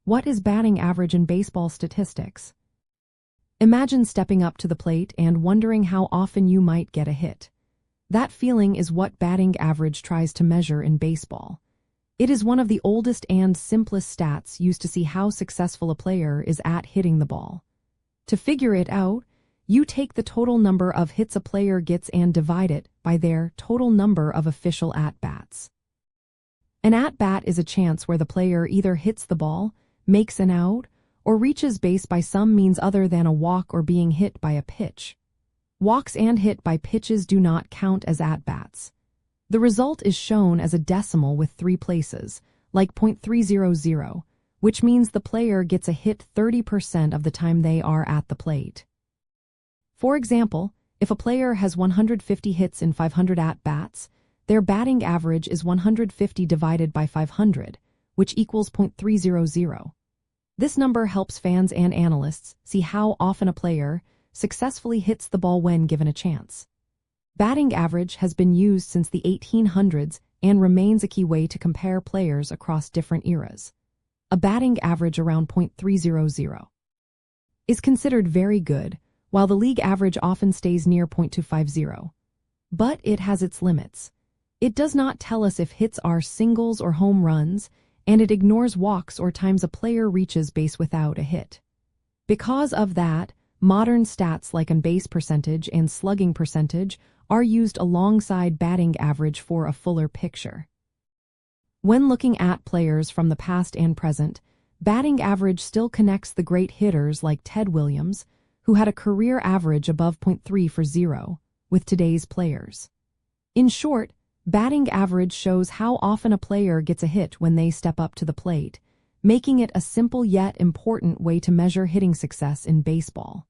What is batting average in baseball statistics? Imagine stepping up to the plate and wondering how often you might get a hit. That feeling is what batting average tries to measure in baseball. It is one of the oldest and simplest stats used to see how successful a player is at hitting the ball. To figure it out, you take the total number of hits a player gets and divide it by their total number of official at-bats. An at-bat is a chance where the player either hits the ball, makes an out, or reaches base by some means other than a walk or being hit by a pitch. Walks and hit by pitches do not count as at-bats. The result is shown as a decimal with 3 places, like .300, which means the player gets a hit 30% of the time they are at the plate. For example, if a player has 150 hits in 500 at-bats, their batting average is 150 divided by 500, which equals .300. This number helps fans and analysts see how often a player successfully hits the ball when given a chance. Batting average has been used since the 1800s and remains a key way to compare players across different eras. A batting average around .300 is considered very good, while the league average often stays near .250. But it has its limits. It does not tell us if hits are singles or home runs, and it ignores walks or times a player reaches base without a hit. Because of that, modern stats like on-base percentage and slugging percentage are used alongside batting average for a fuller picture. When looking at players from the past and present, batting average still connects the great hitters like Ted Williams, who had a career average above .340, with today's players. In short, batting average shows how often a player gets a hit when they step up to the plate, making it a simple yet important way to measure hitting success in baseball.